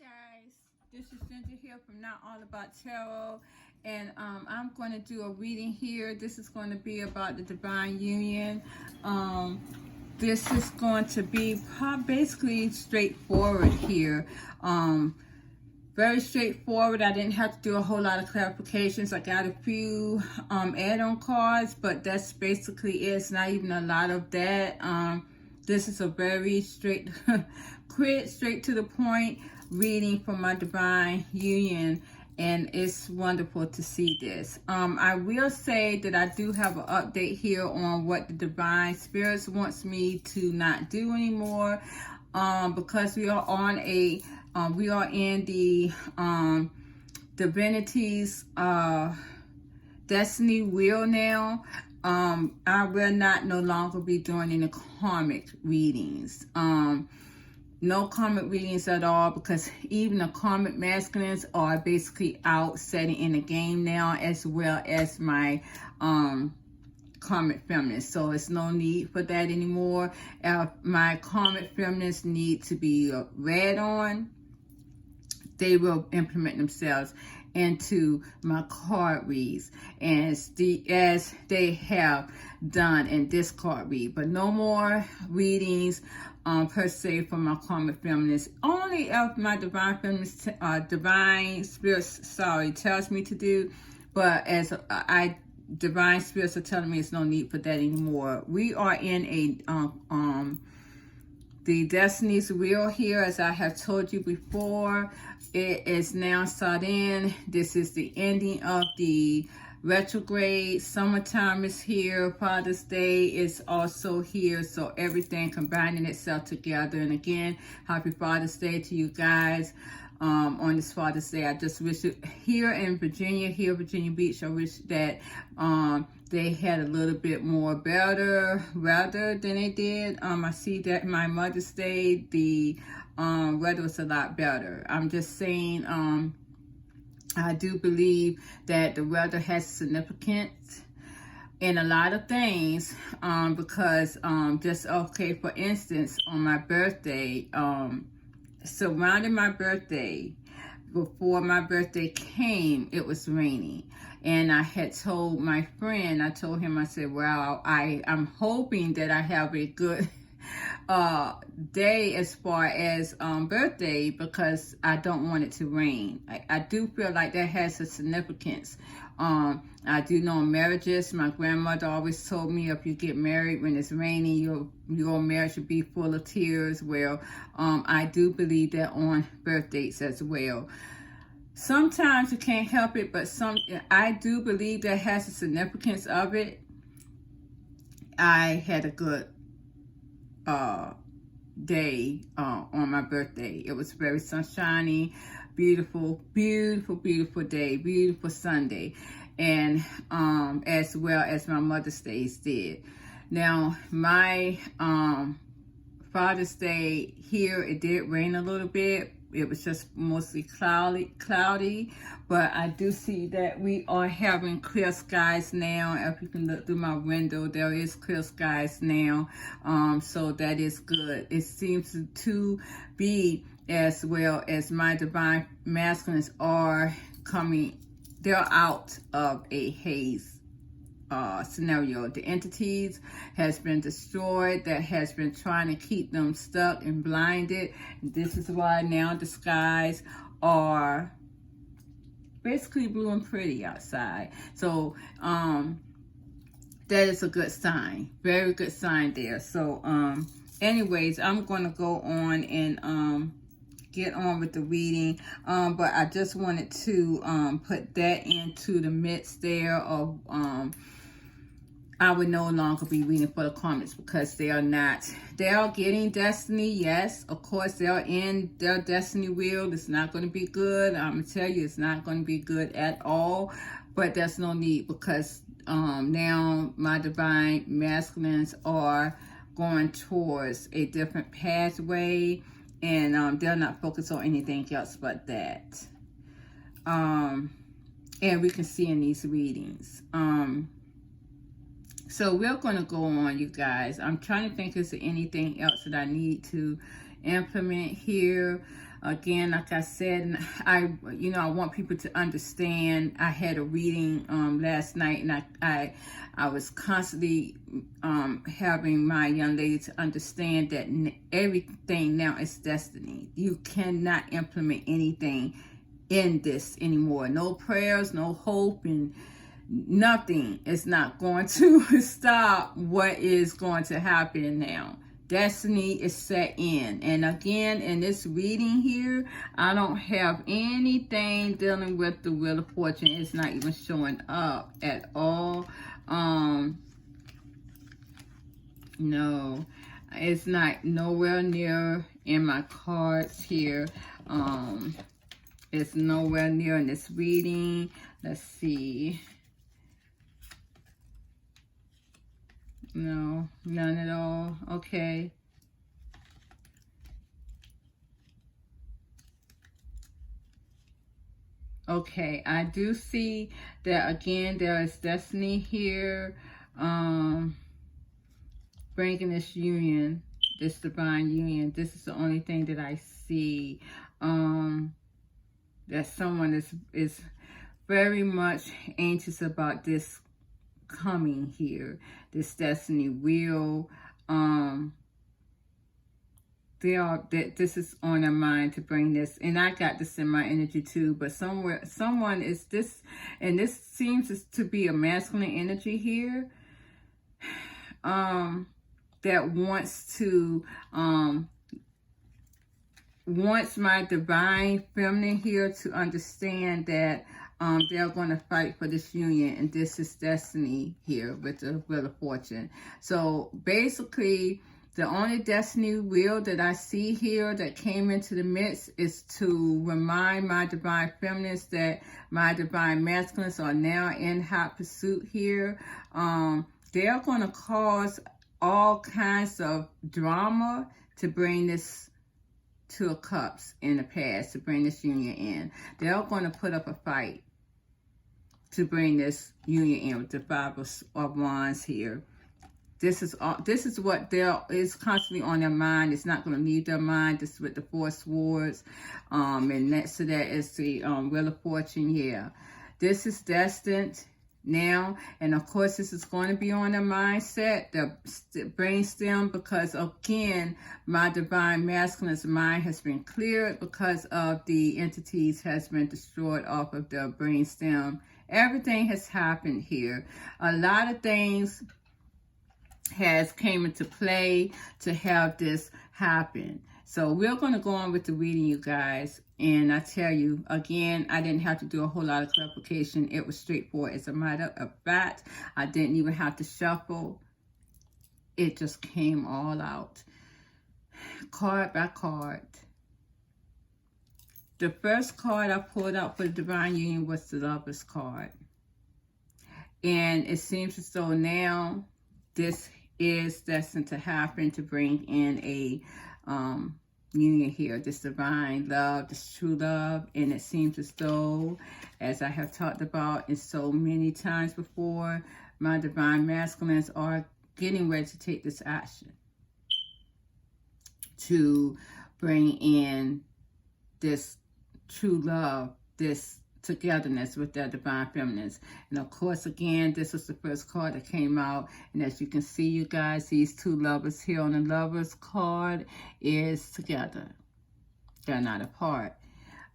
Guys, this is Ginger here from Not All About Tarot, and I'm going to do a reading here. This is going to be about the Divine Union. This is going to be basically straightforward here. Very straightforward. I didn't have to do a whole lot of clarifications. I got a few add-on cards, but that's basically it. It's not even a lot of that. This is a very straight to the point reading from my Divine Union, and it's wonderful to see this. I will say that I do have an update here on what the Divine Spirits wants me to not do anymore, because we are on a we are in the Divinity's Destiny Wheel now. I will no longer be doing any karmic readings. No karmic readings at all, because even the karmic masculines are basically out setting in the game now, as well as my karmic feminists. So it's no need for that anymore. My karmic feminists need to be read on. They will implement themselves into my card reads as they have done in this card read, but no more readings per se from my karmic feminists. Only if my divine feminist, divine spirits, tells me to do. But as divine spirits are telling me, it's no need for that anymore. We are in a the Destiny's Wheel here, as I have told you before. It is now set in. This is the ending of the retrograde. Summertime is here. Father's Day is also here. So everything combining itself together. And again, happy Father's Day to you guys. On this Father's Day, I just wish it here in Virginia, Virginia Beach, I wish that they had a little bit more better weather than they did. I see that my Mother's Day, the weather was a lot better. I'm just saying, I do believe that the weather has significance in a lot of things, because for instance, on my birthday, surrounding my birthday, before my birthday came, it was raining. And I had told my friend, I told him, I said, well, I'm hoping that I have a good day as far as birthday, because I don't want it to rain. I do feel like that has a significance. I do know marriages, my grandmother always told me, if you get married when it's raining, your marriage should be full of tears. Well, I do believe that on birthdays as well. Sometimes you can't help it, but I do believe that has a significance of it. I had a good day on my birthday. It was very sunshiny, beautiful day, beautiful Sunday, and as well as my Mother's Day did. Now my Father's Day here, it did rain a little bit. It was just mostly cloudy, but I do see that we are having clear skies now. If you can look through my window, there is clear skies now, so that is good. It seems to be, as well as my divine masculines are coming, they're out of a haze scenario. The entities has been destroyed that has been trying to keep them stuck and blinded. This is why now the skies are basically blue and pretty outside. So that is a good sign, very good sign there. So anyways, I'm going to go on and get on with the reading, but I just wanted to put that into the midst there of I would no longer be reading for the comments, because they are getting destiny. Yes, of course, they're in their destiny wheel. It's not going to be good. I'm going to tell you, it's not going to be good at all, but there's no need, because now my divine masculines are going towards a different pathway, and they're not focused on anything else but that. And we can see in these readings. So we're going to go on, you guys. I'm trying to think, is there anything else that I need to implement here? Again, like I said, I want people to understand. I had a reading last night, and I was constantly having my young lady to understand that everything now is destiny. You cannot implement anything in this anymore. No prayers, no hope, and nothing is not going to stop what is going to happen now. Destiny is set in. And again, in this reading here, I don't have anything dealing with the Wheel of Fortune. It's not even showing up at all. No, it's not nowhere near in my cards here. It's nowhere near in this reading. Let's see. No, none at all. Okay. Okay, I do see that again, there is destiny here. Bringing this union, this divine union. This is the only thing that I see. That someone is very much anxious about this coming here, this destiny wheel. This is on their mind to bring this, and I got this in my energy too. But someone is this, and this seems to be a masculine energy here. That wants to wants my divine feminine here to understand that they're going to fight for this union, and this is destiny here with the Wheel of Fortune. So basically, the only destiny wheel that I see here that came into the midst is to remind my divine feminines that my divine masculines are now in hot pursuit here. They're going to cause all kinds of drama to bring this Two of Cups in the past, to bring this union in. They're going to put up a fight to bring this union in with the Five of Wands here. This is what is constantly on their mind. It's not going to leave their mind. This is with the Four Swords. And next to that is the Wheel of Fortune here. This is destined now, and of course this is going to be on their mindset, the brainstem, because again, my divine masculine's mind has been cleared because of the entities has been destroyed off of their brainstem. Everything has happened here. A lot of things has came into play to have this happen. So we're going to go on with the reading, you guys. And I tell you, again, I didn't have to do a whole lot of clarification. It was straightforward. As a matter of fact, I didn't even have to shuffle. It just came all out. Card by card. The first card I pulled out for the Divine Union was the Lover's card. And it seems as though now this is destined to happen, to bring in a union here, this divine love, this true love. And it seems as though, as I have talked about in so many times before, my divine masculines are getting ready to take this action to bring in this true love, this togetherness with their divine feminines. And of course, again, this was the first card that came out, and as you can see, you guys, these two lovers here on the Lovers card is together. They're not apart.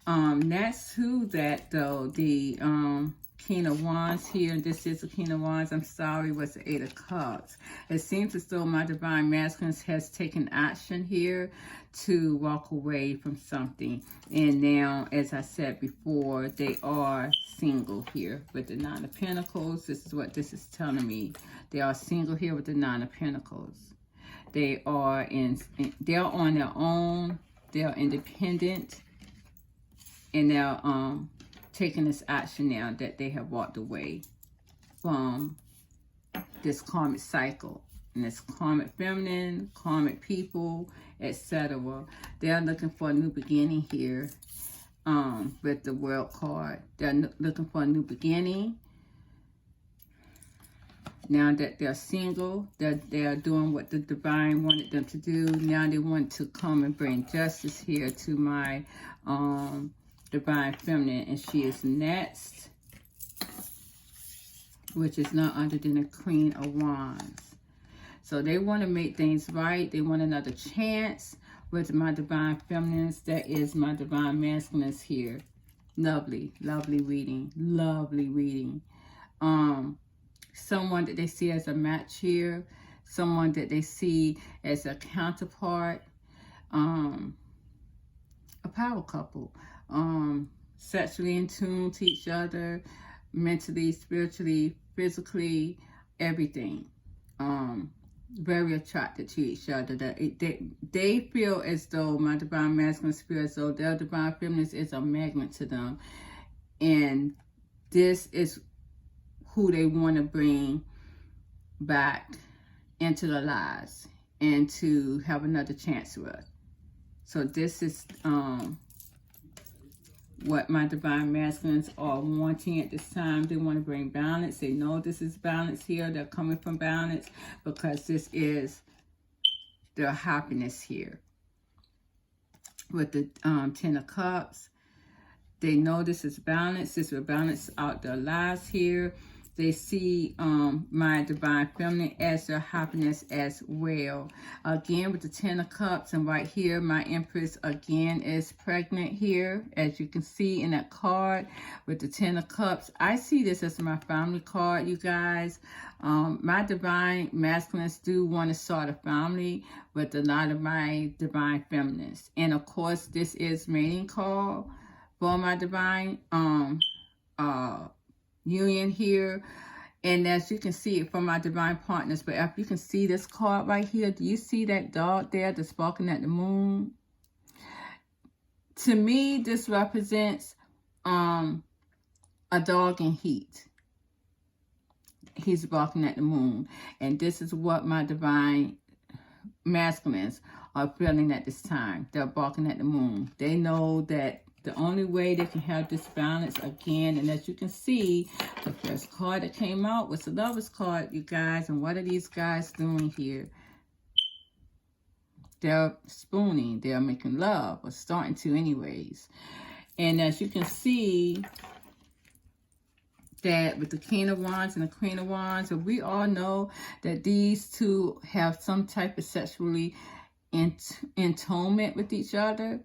Next to that, though, the King of Wands here, this is the King of Wands, I'm sorry, was the Eight of Cups. It seems as though my divine masculine has taken action here to walk away from something. And now, as I said before, they are single here with the Nine of Pentacles. This is what this is telling me. They are single here with the Nine of Pentacles. They are they're on their own. They're independent. And they're taking this action now that they have walked away from this karmic cycle. And this karmic feminine, karmic people, etc. They're looking for a new beginning here with the World card. They're looking for a new beginning. Now that they're single, they're doing what the divine wanted them to do. Now they want to come and bring justice here to my divine feminine. And she is next, which is none other than the Queen of Wands. So they want to make things right. They want another chance with my divine feminines. That is my divine masculines here. Lovely, lovely reading. Lovely reading. Someone that they see as a match here. Someone that they see as a counterpart. A power couple. Sexually in tune to each other. Mentally, spiritually, physically, everything. Very attracted to each other. They feel as though my divine masculine feel as though their divine feminine is a magnet to them. And this is who they want to bring back into their lives and to have another chance with. So this is what my divine masculines are wanting at this time. They want to bring balance. They know this is balance here. They're coming from balance because this is their happiness here. With the Ten of Cups, they know this is balance. This will balance out their lives here. They see my divine feminine as their happiness as well. Again, with the Ten of Cups, and right here, my Empress again is pregnant here. As you can see in that card with the Ten of Cups, I see this as my family card, you guys. My divine masculines do want to start a family with a lot of my divine feminines. And of course, this is mating call for my divine union here. And as you can see it from my divine partners, but if you can see this card right here, do you see that dog there that's barking at the moon? To me, this represents a dog in heat. He's barking at the moon. And this is what my divine masculines are feeling at this time. They're barking at the moon. They know that the only way they can have this balance again, and as you can see, the first card that came out was the Lover's card, you guys. And what are these guys doing here? They're spooning. They're making love, or starting to anyways. And as you can see, that with the King of Wands and the Queen of Wands, and we all know that these two have some type of sexually entombment with each other.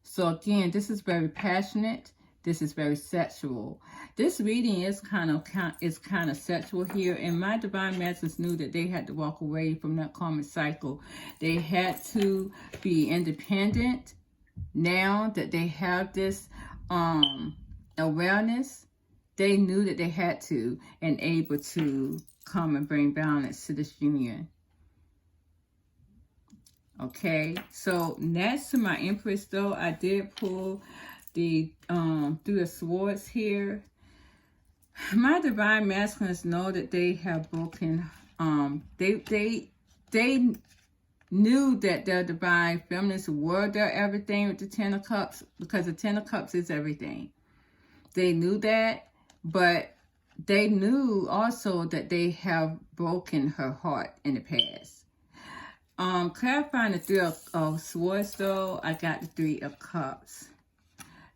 So again, this is very passionate. This is very sexual. This reading is kind of sexual here. And my divine masculines knew that they had to walk away from that karmic cycle. They had to be independent. Now that they have this awareness, they knew that they had to and able to come and bring balance to this union. Okay, so next to my Empress, though, I did pull the Three of Swords here. My divine masculines know that they have broken. They knew that their divine feminines were their everything with the Ten of Cups, because the Ten of Cups is everything. They knew that, but they knew also that they have broken her heart in the past. Clarifying the Three of Swords, though, I got the Three of Cups.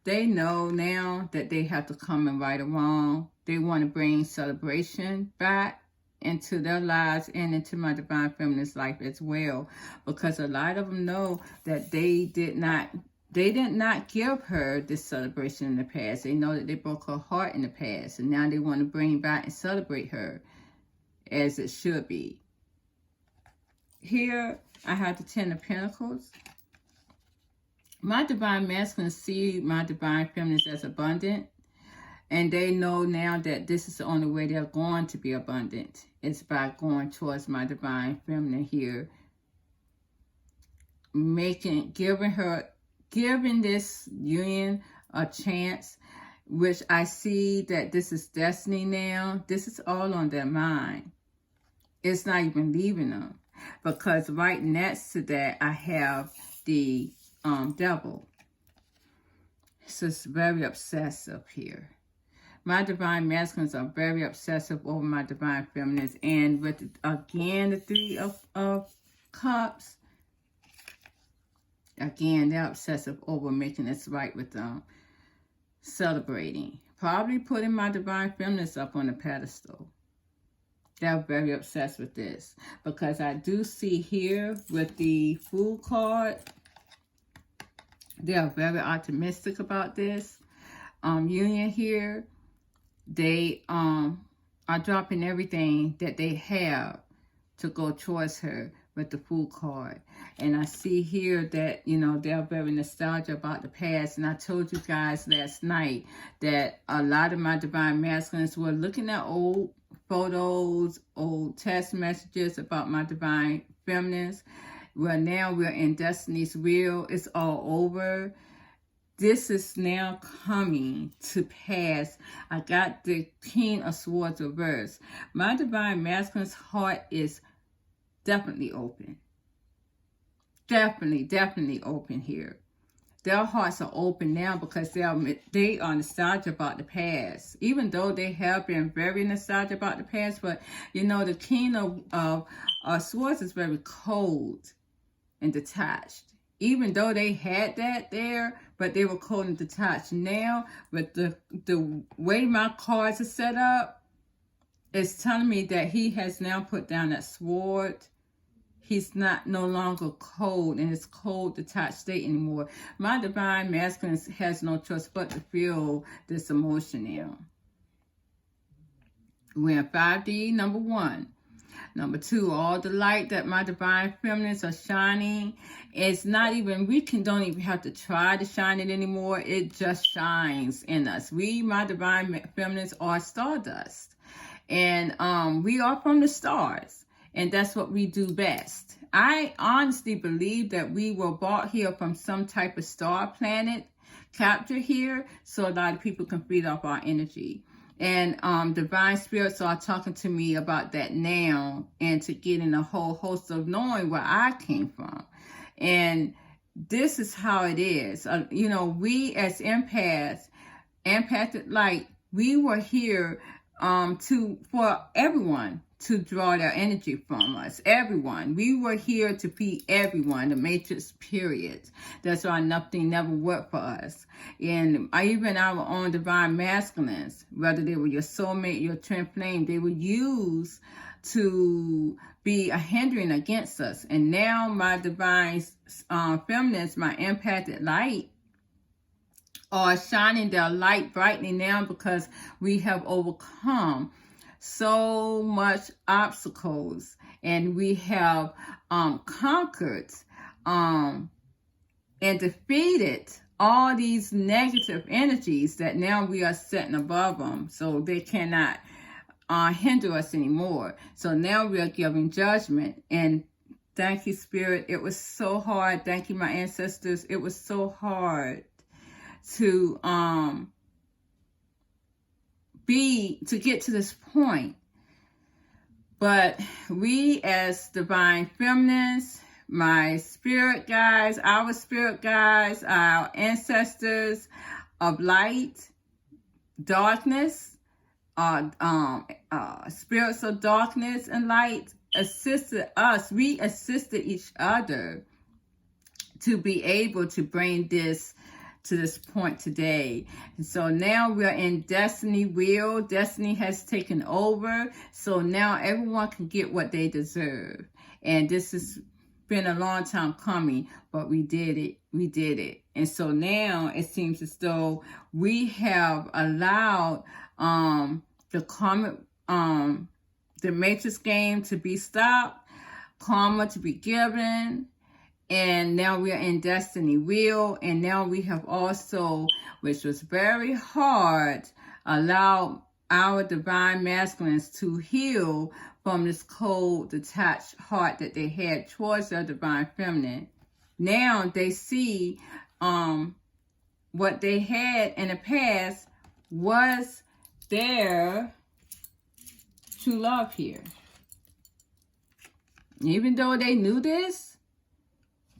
They know now that they have to come and right or wrong. They want to bring celebration back into their lives and into my divine feminine's life as well, because a lot of them know that they did not give her this celebration in the past. They know that they broke her heart in the past, and now they want to bring back and celebrate her as it should be. Here, I have the Ten of Pentacles. My divine masculines see my divine feminines as abundant. And they know now that this is the only way they're going to be abundant. It's by going towards my divine feminine here. Giving this union a chance, which I see that this is destiny now. This is all on their mind. It's not even leaving them. Because right next to that, I have the Devil. So it's very obsessive here. My divine masculines are very obsessive over my divine feminines. And with, again, the Three of Cups, again, they're obsessive over making this right with them. Celebrating. Probably putting my divine feminines up on a pedestal. They're very obsessed with this. Because I do see here with the Fool card, they are very optimistic about this. Union here. They are dropping everything that they have to go towards her with the Fool card. And I see here that, you know, they're very nostalgic about the past. And I told you guys last night that a lot of my divine masculines were looking at old photos, old text messages about my divine feminines. Well, now we're in Destiny's Wheel. It's all over. This is now coming to pass. I got the King of Swords reversed. My divine masculine's heart is definitely open. Definitely open here. Their hearts are open now because they are nostalgic about the past. Even though they have been very nostalgic about the past, but you know, the King of Swords is very cold and detached. Even though they had that there, but they were cold and detached. Now, with the way my cards are set up, it's telling me that he has now put down that sword. He's no longer cold in his cold, detached state anymore. My divine masculine has no choice but to feel this emotion now. We're in 5D, number 1. Number 2, all the light that my divine feminines are shining, it's not even, don't even have to try to shine it anymore. It just shines in us. We, my divine feminines, are stardust. And we are from the stars. And that's what we do best. I honestly believe that we were brought here from some type of star planet captured here so a lot of people can feed off our energy. And divine spirits are talking to me about that now and to get in a whole host of knowing where I came from. And this is how it is. You know, we as empaths, empathic light, we were here for everyone to draw their energy from us. Everyone. We were here to feed everyone, the matrix period. That's why nothing never worked for us. And even our own divine masculines, whether they were your soulmate, your twin flame, they were used to be a hindering against us. And now my divine feminines, my empathic light, are shining their light brightly now because we have overcome so much obstacles and we have conquered and defeated all these negative energies that now we are setting above them so they cannot hinder us anymore. So now we are giving judgment. And thank you, Spirit. It was so hard. Thank you, my ancestors. It was so hard to get to this point. But we as divine feminines, my spirit guides, our spirit guides, our ancestors of light, darkness, spirits of darkness and light assisted us. We assisted each other to be able to bring this to this point today. And so now we're in Destiny Wheel. Destiny has taken over. So now everyone can get what they deserve. And this has been a long time coming, but we did it. We did it. And so now it seems as though we have allowed the karma, the matrix game to be stopped, karma to be given. And now we're in Destiny Wheel. And now we have also, which was very hard, allowed our divine masculines to heal from this cold, detached heart that they had towards their divine feminine. Now they see what they had in the past was their true love here. Even though they knew this,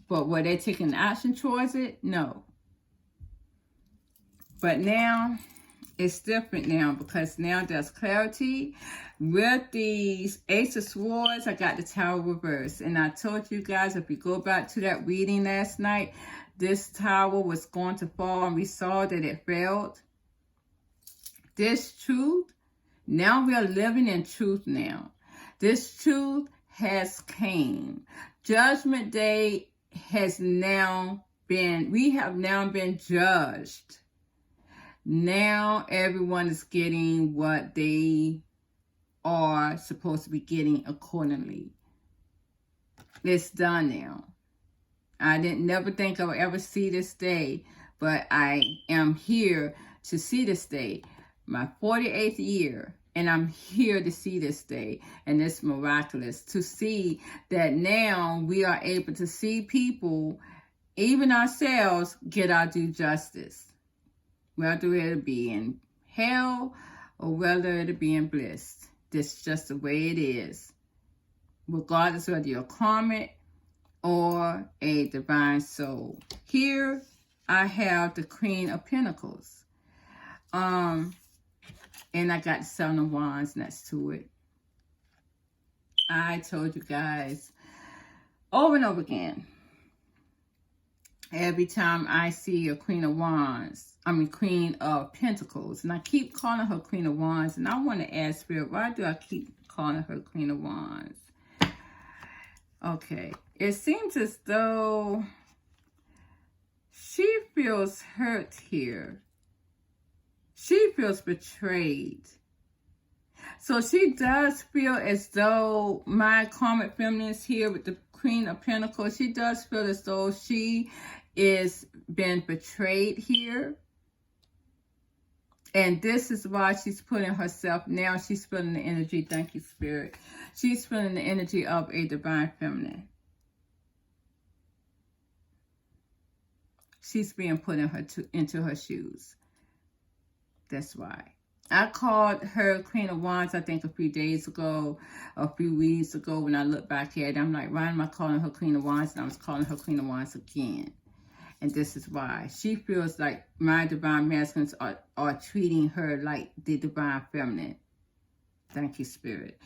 but were they taking action towards it? No. But now, It's different now because now there's clarity. With these Ace of Swords, I got the Tower reversed. And I told you guys, if you go back to that reading last night, this tower was going to fall and we saw that it failed. This truth, now we are living in truth now. This truth has came. Judgment Day has now been, we have now been judged. Now everyone is getting what they are supposed to be getting accordingly. It's done now. I didn't never think I would ever see this day, but I am here to see this day. My 48th year, and I'm here to see this day, and it's miraculous to see that now we are able to see people, even ourselves, get our due justice. Whether it be in hell or whether it be in bliss. This is just the way it is. Regardless whether you're karmic or a divine soul. Here I have the Queen of Pentacles. And I got the Seven of Wands next to it. I told you guys over and over again. Every time I see a Queen of Wands, Queen of Pentacles, and I keep calling her Queen of Wands, and I want to ask Spirit, why do I keep calling her Queen of Wands? Okay, it seems as though she feels hurt here. She feels betrayed. So she does feel as though my karmic feminine is here with the Queen of Pentacles. She does feel as though she is been betrayed here. And this is why she's putting herself, now she's feeling the energy, thank you, Spirit. She's feeling the energy of a divine feminine. She's being put in into her shoes. That's why. I called her Queen of Wands, I think, a few days ago, a few weeks ago, when I look back at it. I'm like, why am I calling her Queen of Wands? And I was calling her Queen of Wands again. And this is why. She feels like my divine masculines are treating her like the divine feminine. Thank you, Spirit.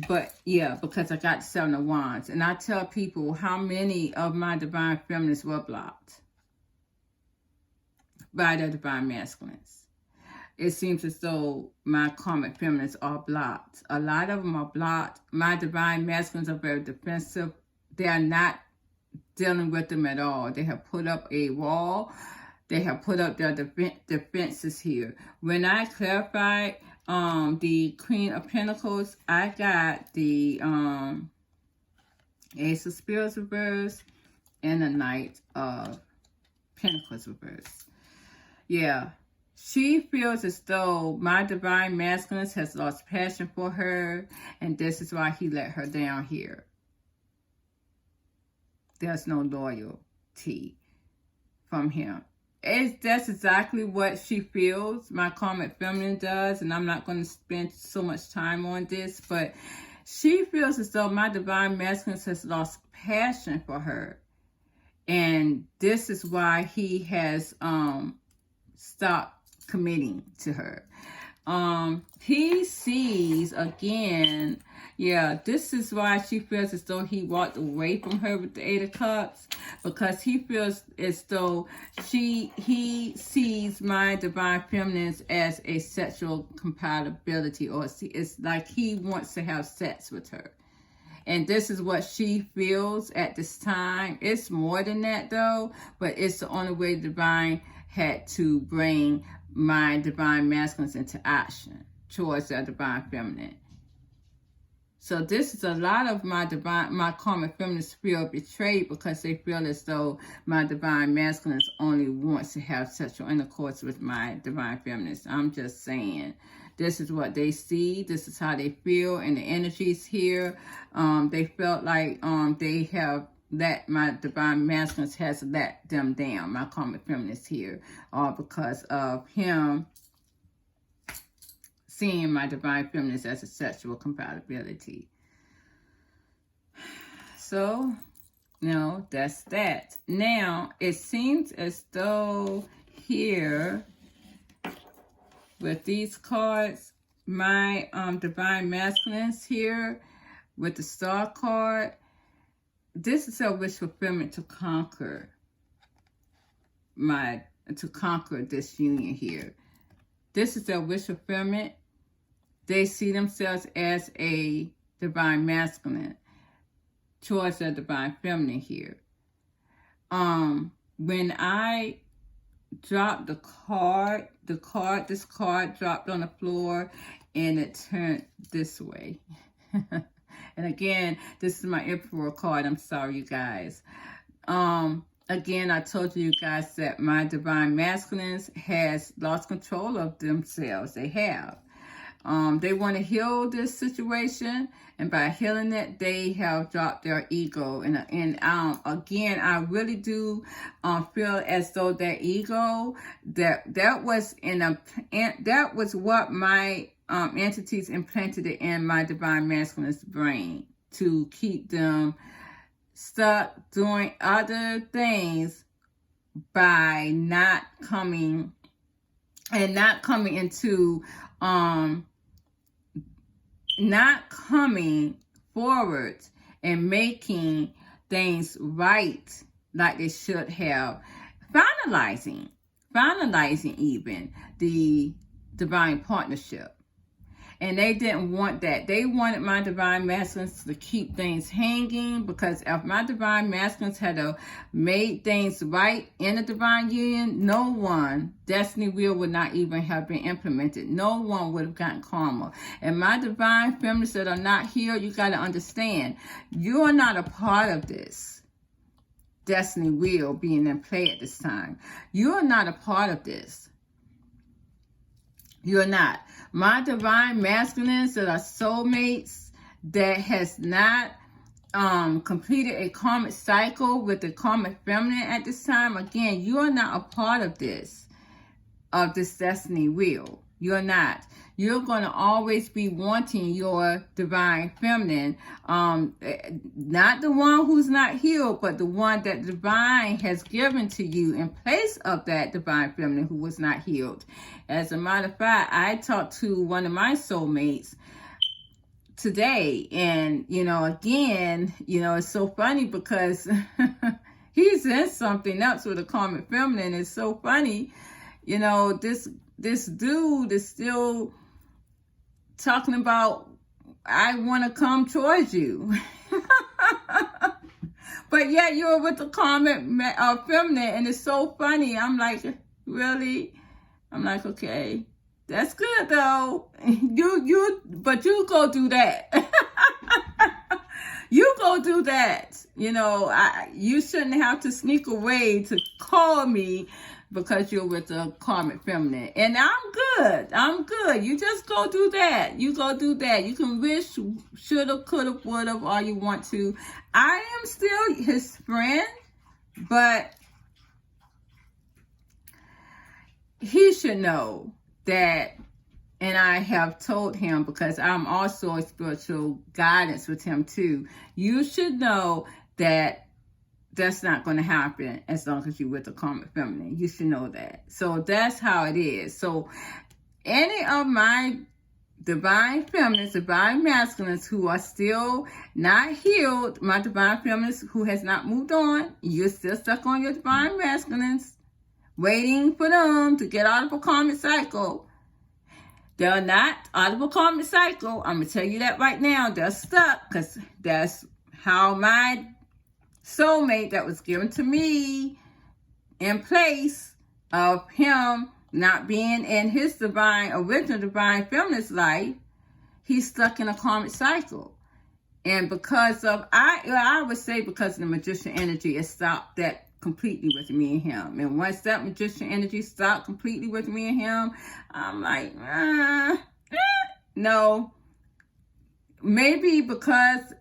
But, yeah, because I got the Seven of Wands. And I tell people how many of my divine feminines were blocked by their divine masculines. It seems as though my karmic feminines are blocked. A lot of them are blocked. My divine masculines are very defensive. They are not dealing with them at all. They have put up a wall. They have put up their defenses here. When I clarified the Queen of Pentacles, I got the Ace of Spears reversed and the Knight of Pentacles reversed. Yeah. She feels as though my divine masculine has lost passion for her, and this is why he let her down here. There's no loyalty from him. That's exactly what she feels. My karmic feminine does, and I'm not going to spend so much time on this, but she feels as though my divine masculine has lost passion for her, and this is why he has stopped committing to her. He sees again, yeah, this is why she feels as though he walked away from her with the Eight of Cups, because he feels as though he sees my divine feminines as a sexual compatibility, or it's like he wants to have sex with her. And this is what she feels at this time. It's more than that though, but it's the only way the divine had to bring my divine masculines into action towards their divine feminine. So this is a lot of my karmic feminines feel betrayed because they feel as though my divine masculines only wants to have sexual intercourse with my divine feminines. I'm just saying. This is what they see. This is how they feel. And the energies here, they felt like they have let my divine masculines has let them down. My karmic feminines here, all because of him seeing my divine feminines as a sexual compatibility. So, no, that's that. Now, it seems as though here with these cards. My Divine Masculines here with the Star card. This is a wish fulfillment to conquer this union here. This is their wish fulfillment. They see themselves as a Divine Masculine towards a Divine Feminine here. When I dropped this card dropped on the floor and it turned this way. And again, this is my Emperor card. I'm sorry, you guys. Again, I told you guys that my Divine Masculines has lost control of themselves. They have. They want to heal this situation, and by healing it, they have dropped their ego. And again, I really do feel as though their ego that was what my entities implanted in my Divine Masculine's brain to keep them stuck doing other things by not coming forward and making things right like they should have, finalizing even the divine partnership. And they didn't want that. They wanted my Divine Masculines to keep things hanging, because if my Divine Masculines had made things right in the Divine Union, no one, Destiny Wheel would not even have been implemented. No one would have gotten karma. And my Divine Feminines that are not here, you got to understand, you are not a part of this Destiny Wheel being in play at this time. You are not a part of this. You're not. My Divine Masculines that are soulmates that has not completed a karmic cycle with the karmic feminine at this time, again, you are not a part of this Destiny Wheel. You're not. You're going to always be wanting your Divine Feminine, not the one who's not healed, but the one that Divine has given to you in place of that Divine Feminine who was not healed. As a matter of fact, I talked to one of my soulmates today, and, again, it's so funny because he's in something else with a karmic feminine. It's so funny, this dude is still talking about, I want to come towards you. But yet you're with the karmic feminine, and it's so funny. I'm like, really? I'm like, okay, that's good though. But you go do that. You go do that. You shouldn't have to sneak away to call me because you're with the karmic feminine. And I'm good. You just go do that. You go do that. You can wish, shoulda, coulda, woulda, all you want to. I am still his friend, but he should know that, and I have told him, because I'm also a spiritual guidance with him too. You should know that that's not going to happen as long as you're with the karmic feminine. You should know that. So that's how it is. So any of my Divine Feminines, Divine Masculines who are still not healed, my Divine Feminines who has not moved on, you're still stuck on your Divine Masculines, waiting for them to get out of a karmic cycle. They're not out of a karmic cycle. I'm going to tell you that right now. They're stuck, because that's how my soulmate that was given to me in place of him not being in his original Divine Feminine's life, he's stuck in a karmic cycle. And because of, I would say because of the Magician energy, it stopped that completely with me and him. And once that Magician energy stopped completely with me and him, I'm like, no. Maybe because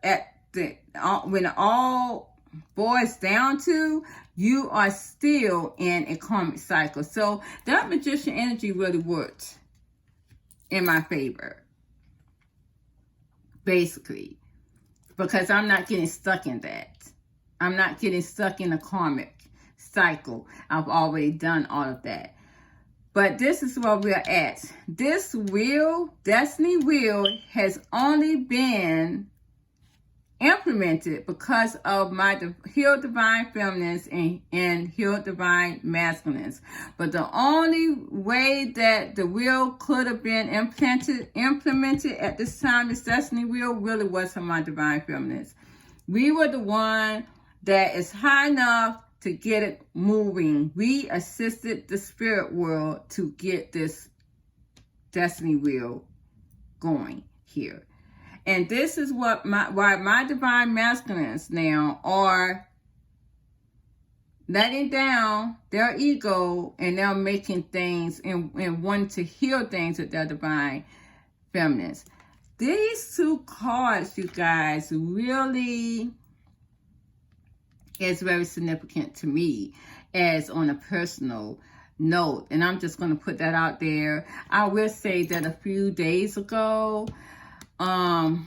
when it all boils down to, you are still in a karmic cycle. So that Magician energy really worked in my favor, basically, because I'm not getting stuck in that. I'm not getting stuck in a karmic cycle. I've already done all of that. But this is where we're at. This wheel, destiny wheel, has only been implemented because of my healed divine feminines and healed divine masculines. But the only way that the wheel could have been implemented at this time, this destiny wheel, really was for my divine feminines. We were the one that is high enough to get it moving. We assisted the spirit world to get this destiny wheel going here. And this is what why my divine masculines now are letting down their ego, and they're making things and wanting to heal things with their divine feminines. These two cards, you guys, really is very significant to me as on a personal note. And I'm just going to put that out there. I will say that a few days ago, I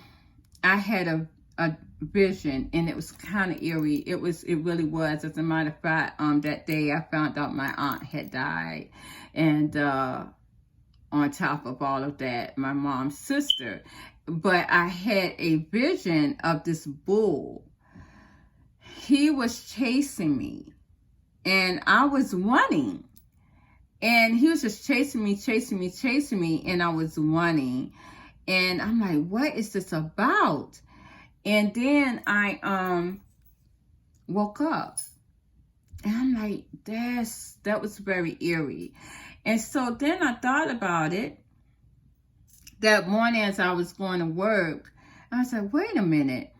had a vision, and it was kind of eerie. It really was. As a matter of fact, that day I found out my aunt had died, and on top of all of that, my mom's sister. But I had a vision of this bull. He was chasing me, and I was running, and he was just chasing me, and I was running. And I'm like, what is this about? And then I woke up, and I'm like, that was very eerie. And so then I thought about it that morning as I was going to work. I was like, wait a minute,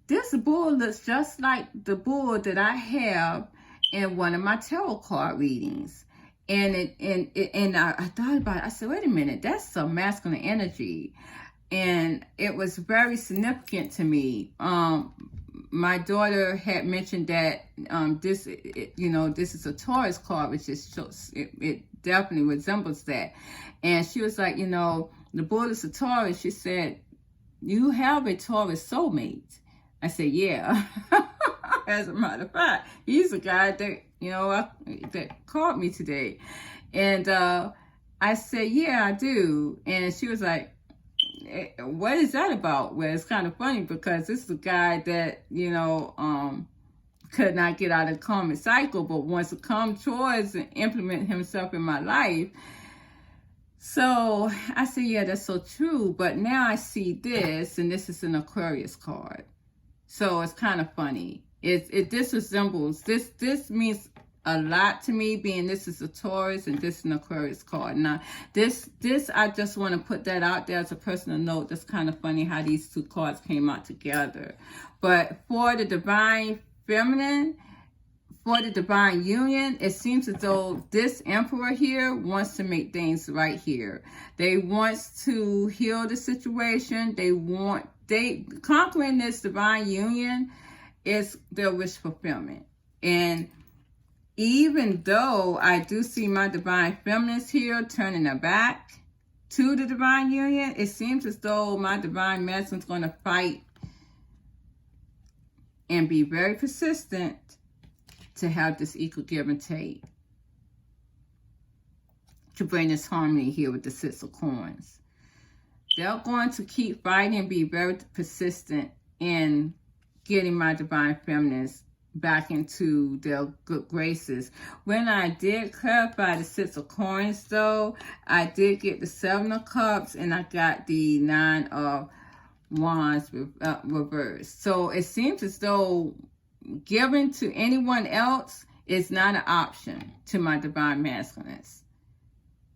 this bull looks just like the bull that I have in one of my tarot card readings. And I thought about it. I said, wait a minute, that's some masculine energy. And it was very significant to me. My daughter had mentioned that this is a Taurus card, which is it definitely resembles that. And she was like, the bull is a Taurus. She said, you have a Taurus soulmate. I said, yeah. As a matter of fact, he's the guy that that called me today. And I said, yeah, I do. And she was like, what is that about? Well, it's kind of funny because this is a guy that, could not get out of the karmic cycle, but wants to come towards and implement himself in my life. So I said, yeah, that's so true. But now I see this, and this is an Aquarius card. So it's kind of funny. This resembles, this means a lot to me, being this is a Taurus and this is an Aquarius card. Now, this I just want to put that out there as a personal note. That's kind of funny how these two cards came out together. But for the divine feminine, for the divine union, it seems as though this emperor here wants to make things right here. They want to heal the situation. Conquering this divine union is their wish fulfillment. And even though I do see my divine feminines here turning their back to the divine union, it seems as though my divine masculine is going to fight and be very persistent to have this equal give and take, to bring this harmony here with the Six of Coins. They're going to keep fighting and be very persistent in getting my divine feminines back into their good graces. When I did clarify the Six of Coins, though, I did get the Seven of Cups, and I got the Nine of Wands reversed. So it seems as though giving to anyone else is not an option to my divine masculines.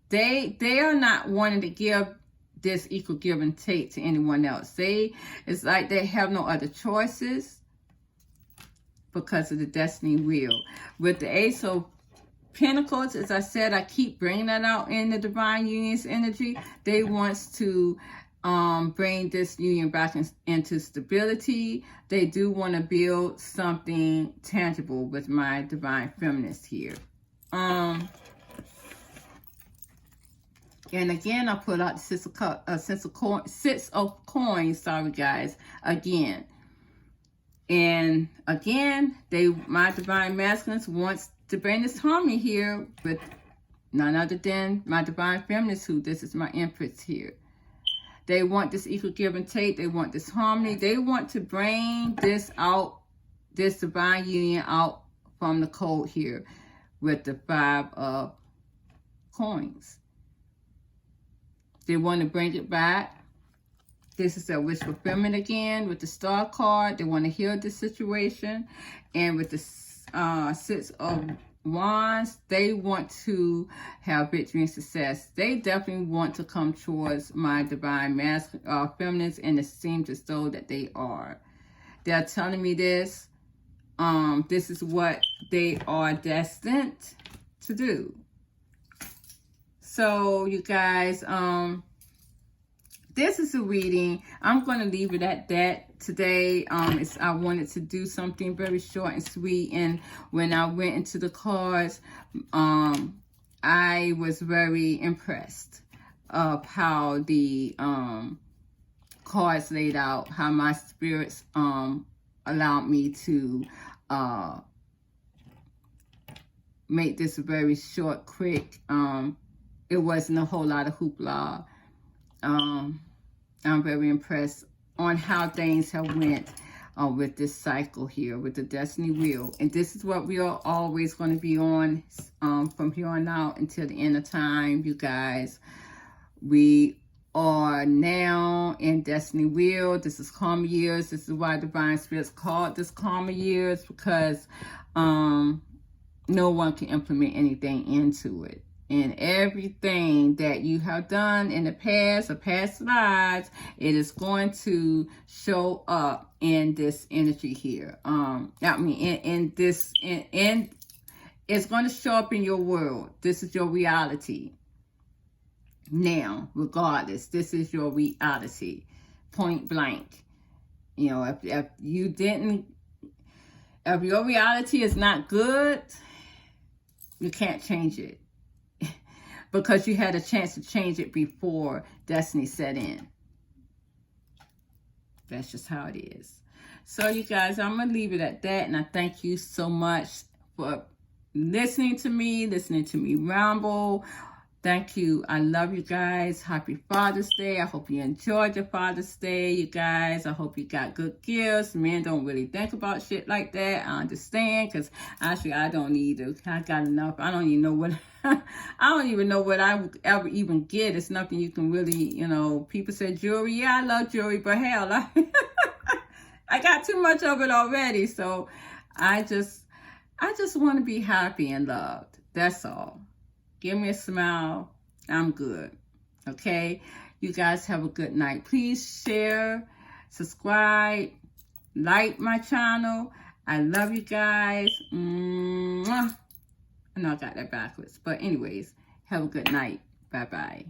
They are not wanting to give this equal give and take to anyone else. It's like they have no other choices because of the destiny wheel. With the Ace of Pentacles, as I said, I keep bringing that out in the divine union's energy. They want to bring this union back into stability. They do want to build something tangible with my divine feminist here. And again, I put out the Six of Coins, sorry guys, again. And again, my divine masculines wants to bring this harmony here with None other than my divine feminines, who this is my Empress here. They want this equal give and take. They want this harmony. They want to bring this out, this divine union out from the code here with the 5 of coins. They want to bring it back. This is their wish fulfillment again with the Star card. They want to heal this situation. And with the 6 of Wands, they want to have victory and success. They definitely want to come towards my divine feminines, and it seems as though that they are. They're telling me this. This is what they are destined to do. So, you guys, this is a reading. I'm going to leave it at that today. I wanted to do something very short and sweet. And when I went into the cards, I was very impressed of how the cards laid out, how my spirits allowed me to make this very short, quick. It wasn't a whole lot of hoopla. I'm very impressed on how things have went with this cycle here, with the Destiny Wheel. And this is what we are always going to be on from here on out until the end of time, you guys. We are now in Destiny Wheel. This is Karma Years. This is why Divine Spirits called this Karma Years, because no one can implement anything into it. And everything that you have done in the past or past lives, it is going to show up in this energy here. It's going to show up in your world. This is your reality. Now, regardless, this is your reality. Point blank. You know, if your reality is not good, you can't change it. Because you had a chance to change it before destiny set in. That's just how it is. So, you guys, I'm going to leave it at that. And I thank you so much for listening to me ramble. Thank you. I love you guys. Happy Father's Day. I hope you enjoyed your Father's Day, you guys. I hope you got good gifts. Men don't really think about shit like that. I understand, because actually I don't either. I got enough. I don't even know what I would ever even get. It's nothing you can really, you know. People say jewelry. Yeah, I love jewelry, but hell, I got too much of it already. So I just want to be happy and loved. That's all. Give me a smile. I'm good. Okay? You guys have a good night. Please share, subscribe, like my channel. I love you guys. Mwah. I know I got that backwards. But anyways, have a good night. Bye-bye.